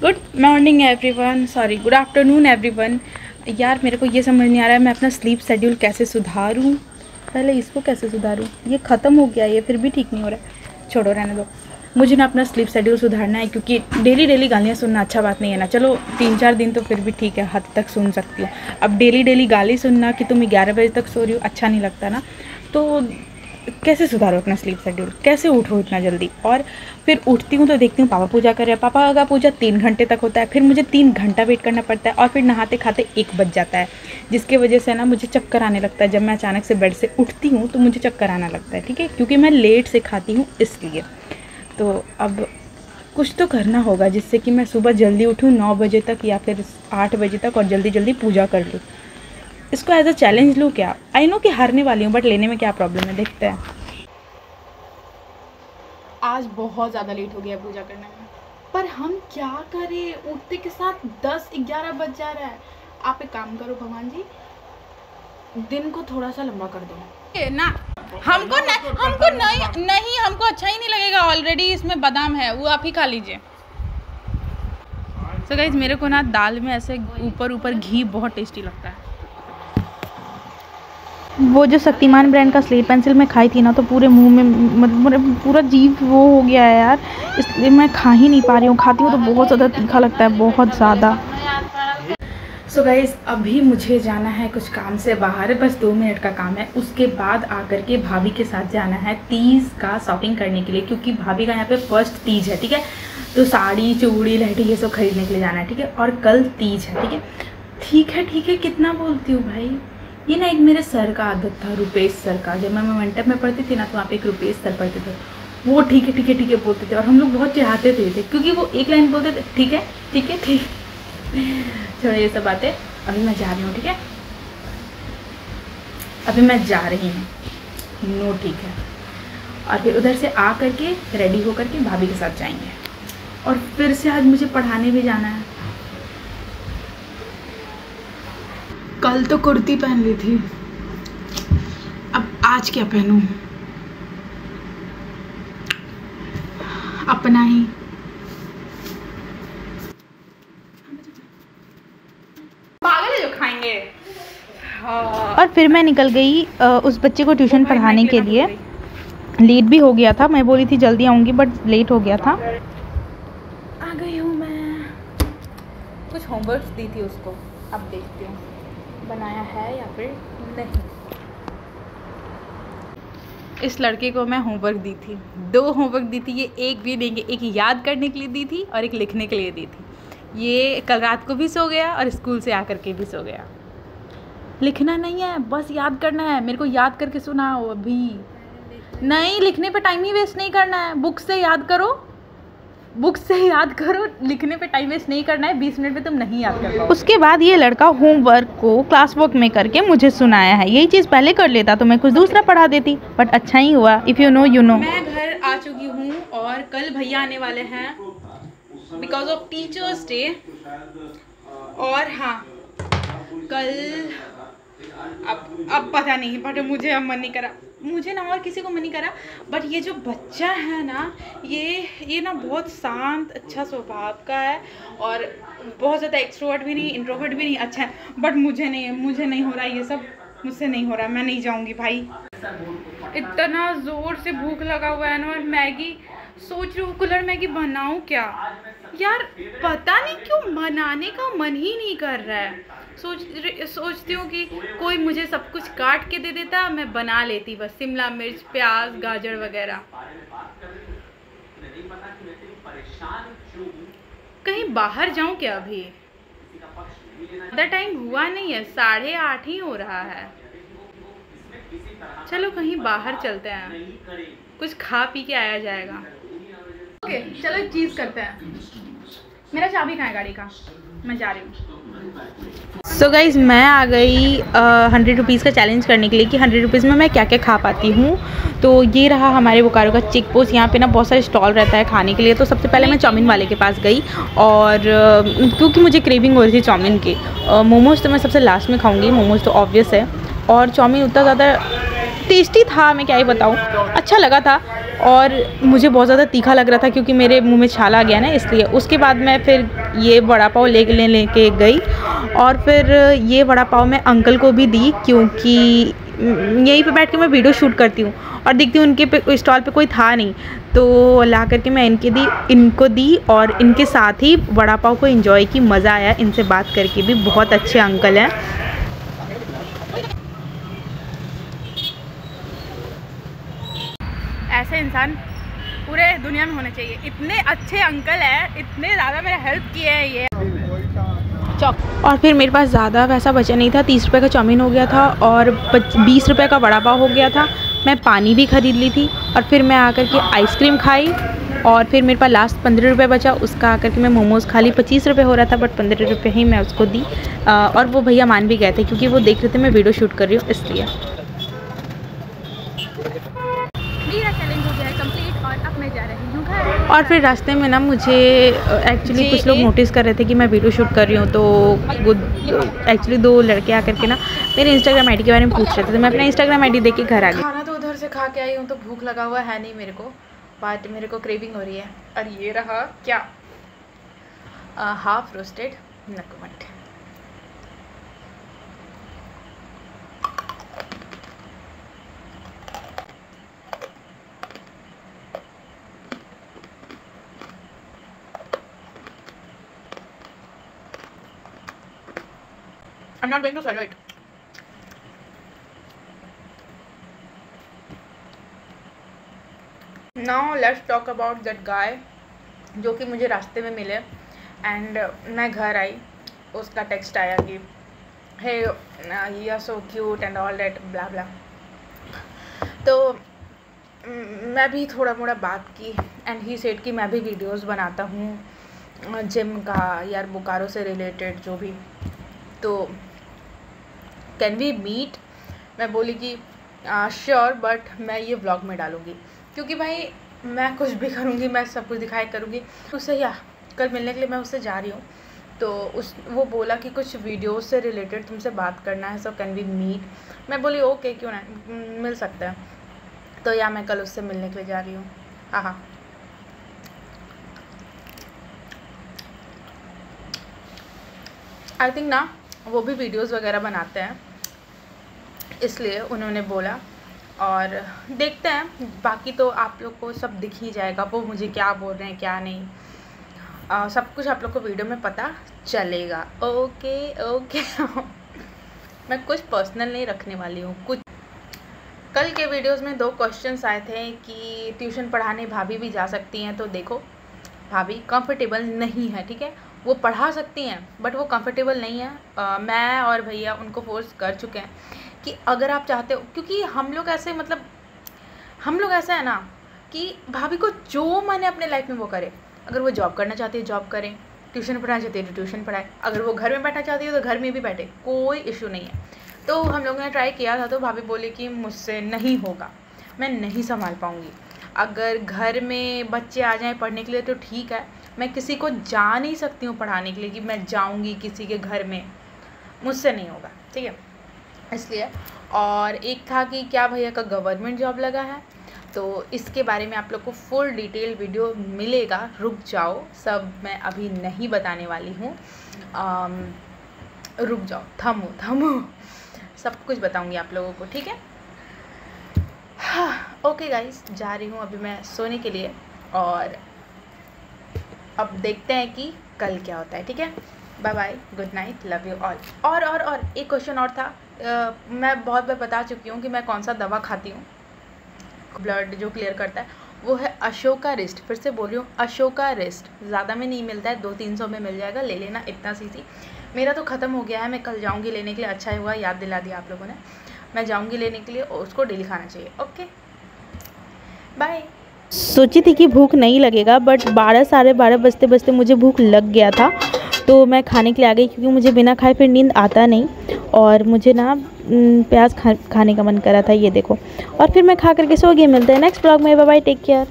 Good morning everyone, sorry good afternoon everyone. यार मेरे को ये समझ नहीं आ रहा है मैं अपना स्लीप शेड्यूल कैसे सुधारूं। पहले इसको कैसे सुधारूं, ये ख़त्म हो गया, ये फिर भी ठीक नहीं हो रहा है। छोड़ो, रहने दो। मुझे ना अपना स्लीप शेड्यूल सुधारना है, क्योंकि डेली डेली गालियाँ सुनना अच्छा बात नहीं है ना। चलो 3-4 दिन तो फिर भी ठीक है, हद तक सुन सकती हूँ। अब डेली डेली गाली सुनना कि तुम 11 बजे तक सो रही हो, अच्छा नहीं लगता ना। तो कैसे सुधारो अपना स्लीप शेड्यूल, कैसे उठो इतना जल्दी। और फिर उठती हूँ तो देखती हूँ पापा पूजा कर रहे हैं। पापा का पूजा 3 घंटे तक होता है, फिर मुझे 3 घंटा वेट करना पड़ता है, और फिर नहाते खाते 1 बज जाता है, जिसकी वजह से ना मुझे चक्कर आने लगता है। जब मैं अचानक से बेड से उठती हूँ तो मुझे चक्कर आने लगता है, ठीक है, क्योंकि मैं लेट से खाती हूँ इसलिए। तो अब कुछ तो करना होगा जिससे कि मैं सुबह जल्दी उठूँ 9 बजे तक या फिर 8 बजे तक, और जल्दी जल्दी पूजा कर लूँ। इसको एज अ चैलेंज लूँ क्या। आई नो कि हारने वाली हूँ, बट लेने में क्या प्रॉब्लम है, देखते हैं। आज बहुत ज़्यादा लेट हो गया पूजा करने में, पर हम क्या करें, उठते के साथ 10-11 बज जा रहा है। आप एक काम करो भगवान जी, दिन को थोड़ा सा लंबा कर दो ना। हमको नहीं हमको अच्छा ही नहीं लगेगा। ऑलरेडी इसमें बादाम है, वो आप ही खा लीजिए। सो गाइस, मेरे को ना दाल में ऐसे ऊपर ऊपर घी बहुत टेस्टी लगता है। वो जो शक्तिमान ब्रांड का स्लेट पेंसिल मैं खाई थी ना, तो पूरे मुंह में मतलब पूरा जीभ वो हो गया है यार, इसलिए मैं खा ही नहीं पा रही हूँ। खाती हूँ तो बहुत ज़्यादा तीखा लगता है, बहुत ज़्यादा। सो गाइस, अभी मुझे जाना है कुछ काम से बाहर, बस 2 मिनट का काम है। उसके बाद आकर के भाभी के साथ जाना है तीज का शॉपिंग करने के लिए, क्योंकि भाभी का यहाँ पे फर्स्ट तीज है, ठीक है। तो साड़ी चूड़ी लहठी ये सब खरीदने के लिए जाना है, ठीक है। और कल तीज है, ठीक है। ठीक है, कितना बोलती हूँ भाई। ये ना एक मेरे सर का आदत था, रुपेश सर का। जब मैं मोमेंटम में पढ़ती थी ना, तो वहाँ पे एक रुपेश सर पढ़ते थे। वो ठीक है बोलते थे, और हम लोग बहुत चिढ़ाते थे, क्योंकि वो एक लाइन बोलते थे, ठीक है। चलो ये सब बातें, अभी मैं जा रही हूँ, ठीक है। अभी मैं जा रही हूँ, नो ठीक है। और फिर उधर से आ करके रेडी होकर के भाभी के साथ जाएंगे, और फिर से आज मुझे पढ़ाने भी जाना है। कल तो कुर्ती पहन ली थी, अब आज क्या पहनूं, अपना ही। पागल है जो खाएंगे। और फिर मैं निकल गई उस बच्चे को ट्यूशन पढ़ाने के लिए। लेट भी हो गया था, मैं बोली थी जल्दी आऊँगी, बट लेट हो गया था। आ गई हूँ मैं। कुछ होमवर्क दी थी उसको, अब देखती हूँ बनाया है या फिर नहीं। इस लड़के को मैं होमवर्क दी थी, 2 होमवर्क दी थी। ये एक भी नहीं, एक याद करने के लिए दी थी और एक लिखने के लिए दी थी। ये कल रात को भी सो गया और स्कूल से आकर के भी सो गया। लिखना नहीं है, बस याद करना है। मेरे को याद करके सुनाओ। अभी नहीं, लिखने पे टाइम ही वेस्ट नहीं करना है, बुक से याद करो, लिखने पे टाइम वेस्ट नहीं करना है। 20 मिनट में तुम नहीं याद कर पाओगे। उसके बाद ये लड़का होमवर्क को क्लास वर्क में करके मुझे सुनाया है। यही चीज़ पहले कर लेता तो मैं कुछ दूसरा पढ़ा देती, बट अच्छा ही हुआ। If you know you know. मैं घर आ चुकी हूँ, और कल भैया आने वाले हैं बिकॉज ऑफ टीचर्स डे। और हाँ, कल अब पता नहीं, बट मुझे अब मन नहीं करा, मुझे ना और किसी को मन नहीं करा। बट ये जो बच्चा है ना, ये ना बहुत शांत अच्छा स्वभाव का है, और बहुत ज़्यादा एक्सट्रोवर्ट भी नहीं, इंट्रोवर्ट भी नहीं, अच्छा है। बट मुझे नहीं हो रहा, ये सब मुझसे नहीं हो रहा। मैं नहीं जाऊंगी भाई। इतना ज़ोर से भूख लगा हुआ है ना, और मैगी सोच रही हूँ कुलर मैगी बनाऊँ क्या यार। पता नहीं क्यों बनाने का मन ही नहीं कर रहा है। सोचती हूँ कि कोई मुझे सब कुछ काट के दे देता, मैं बना लेती, बस शिमला मिर्च, प्याज, गाजर वगैरह। कहीं बाहर जाऊँ क्या अभी? ज़्यादा टाइम हुआ नहीं है, 8:30 ही हो रहा है। चलो कहीं बाहर चलते हैं, कुछ खा पी के आया जाएगा। ओके चलो एक चीज़ करते हैं। मेरा चाबी कहाँ है गाड़ी का? मैं जा रही हूँ। सो गाइज़, मैं आ गई 100 रुपीज़ का चैलेंज करने के लिए कि 100 रुपीज़ में मैं क्या क्या खा पाती हूँ। तो ये रहा हमारे बोकारो का चेक पोस्ट। यहाँ पे ना बहुत सारे स्टॉल रहता है खाने के लिए। तो सबसे पहले मैं चाउमीन वाले के पास गई, और क्योंकि मुझे क्रेविंग हो रही थी चाउमीन की। मोमोज़ तो मैं सबसे लास्ट में खाऊँगी, मोमोज़ तो ऑब्वियस है। और चाउमीन उतना ज़्यादा टेस्टी था, मैं क्या ही बताऊँ, अच्छा लगा था। और मुझे बहुत ज़्यादा तीखा लग रहा था, क्योंकि मेरे मुंह में छाला आ गया ना, इसलिए। उसके बाद मैं फिर ये वड़ा पाव लेके गई और फिर ये वड़ा पाव मैं अंकल को भी दी, क्योंकि यहीं पे बैठ के मैं वीडियो शूट करती हूँ और देखती हूँ उनके स्टॉल पे कोई था नहीं, तो ला करके मैं इनको दी और इनके साथ ही वड़ा पाव को एंजॉय की। मज़ा आया इनसे बात करके भी, बहुत अच्छे अंकल हैं। ऐसे इंसान पूरे दुनिया में होने चाहिए, इतने अच्छे अंकल हैं, इतने ज़्यादा मेरा हेल्प किए हैं ये। और फिर मेरे पास ज़्यादा पैसा बचा नहीं था, 30 रुपये का चाउमीन हो गया था और 20 रुपये का वड़ा पाव हो गया था। मैं पानी भी ख़रीद ली थी और फिर मैं आकर के आइसक्रीम खाई और फिर मेरे पास लास्ट 15 रुपये बचा, उसका आकर के मैं मोमोज़ खा ली। 25 रुपये हो रहा था बट 15 रुपये ही मैं उसको दी और वो भैया मान भी गए थे क्योंकि वो देख रहे थे मैं वीडियो शूट कर रही हूँ, इसलिए। मेरा चैलेंज हो गया है कंप्लीट और अब मैं जा रही हूँ घर। और फिर रास्ते में ना मुझे एक्चुअली कुछ लोग नोटिस कर रहे थे कि मैं वीडियो शूट कर रही हूँ, तो वो एक्चुअली 2 लड़के आकर के ना मेरे इंस्टाग्राम आईडी के बारे में पूछ रहे थे, तो मैं अपना इंस्टाग्राम आईडी देके घर आ गई। खाना तो उधर से खा के आई हूँ तो भूख लगा हुआ है नहीं मेरे को, बट मेरे को क्रेविंग हो रही है। और ये रहा क्या, हाफ रोस्टेड नकुमट। I'm not going to swallow it. Now let's talk about that guy जो कि मुझे रास्ते में मिले एंड मैं घर आई, उसका टेक्स्ट आया कि hey you are so cute and all that blah blah. तो मैं भी थोड़ा मोड़ा बात की एंड ही सेड कि मैं भी वीडियोस बनाता हूँ जिम का यार बोकारो से रिलेटेड जो भी, तो कैन वी मीट। मैं बोली कि श्योर बट मैं ये व्लॉग में डालूँगी, क्योंकि भाई मैं कुछ भी करूँगी, मैं सब कुछ दिखाई करूँगी उससे। या कल मिलने के लिए मैं उससे जा रही हूँ, तो वो बोला कि कुछ वीडियोस से रिलेटेड तुमसे बात करना है, सो कैन वी मीट। मैं बोली ओके क्यों ना, मिल सकता है। तो या मैं कल उससे मिलने के लिए जा रही हूँ। हाँ आई थिंक ना वो भी वीडियोस वगैरह बनाते हैं, इसलिए उन्होंने बोला, और देखते हैं। बाकी तो आप लोग को सब दिख ही जाएगा, वो मुझे क्या बोल रहे हैं क्या नहीं, सब कुछ आप लोग को वीडियो में पता चलेगा। ओके मैं कुछ पर्सनल नहीं रखने वाली हूँ। कुछ कल के वीडियोस में 2 क्वेश्चंस आए थे कि ट्यूशन पढ़ाने भाभी भी जा सकती हैं, तो देखो भाभी कंफर्टेबल नहीं है, ठीक है, वो पढ़ा सकती हैं बट वो कंफर्टेबल नहीं है। मैं और भैया उनको फोर्स कर चुके हैं कि अगर आप चाहते हो, क्योंकि हम लोग ऐसे है ना कि भाभी को जो माने अपने लाइफ में वो करे। अगर वो जॉब करना चाहती है जॉब करें, ट्यूशन पढ़ाना चाहती है तो ट्यूशन पढ़ाए, अगर वो घर में बैठना चाहती है तो घर में भी बैठे, कोई इशू नहीं है। तो हम लोगों ने ट्राई किया था, तो भाभी बोली कि मुझसे नहीं होगा, मैं नहीं संभाल पाऊँगी। अगर घर में बच्चे आ जाएँ पढ़ने के लिए तो ठीक है, मैं किसी को जा नहीं सकती हूँ पढ़ाने के लिए कि मैं जाऊँगी किसी के घर में, मुझसे नहीं होगा, ठीक है, इसलिए। और एक था कि क्या भैया का गवर्नमेंट जॉब लगा है, तो इसके बारे में आप लोग को फुल डिटेल वीडियो मिलेगा, रुक जाओ, सब मैं अभी नहीं बताने वाली हूँ, रुक जाओ, थमो, सब कुछ बताऊँगी आप लोगों को, ठीक है। हाँ ओके गाइस, जा रही हूँ अभी मैं सोने के लिए, और अब देखते हैं कि कल क्या होता है, ठीक है। Bye bye, good night, love you all. और एक क्वेश्चन और था, मैं बहुत बार बता चुकी हूँ कि मैं कौन सा दवा खाती हूँ ब्लड जो क्लियर करता है, वो है अशोका रिस्ट। फिर से बोल रही हूँ, अशोका रिस्ट, ज़्यादा में नहीं मिलता है, 200-300 में मिल जाएगा, ले लेना, इतना सीसी। मेरा तो ख़त्म हो गया है, मैं कल जाऊँगी लेने के लिए। अच्छा हुआ याद दिला दिया आप लोगों ने, मैं जाऊँगी लेने के लिए, और उसको डेली खाना चाहिए। Okay bye. सोची थी कि भूख नहीं लगेगा, बट 12-12:30 बजते बजते मुझे भूख लग गया था, तो मैं खाने के लिए आ गई, क्योंकि मुझे बिना खाए फिर नींद आता नहीं, और मुझे ना प्याज खाने का मन करा था, ये देखो, और फिर मैं खा करके सो गई। मिलते हैं नेक्स्ट ब्लॉग में, बाय बाय, टेक केयर।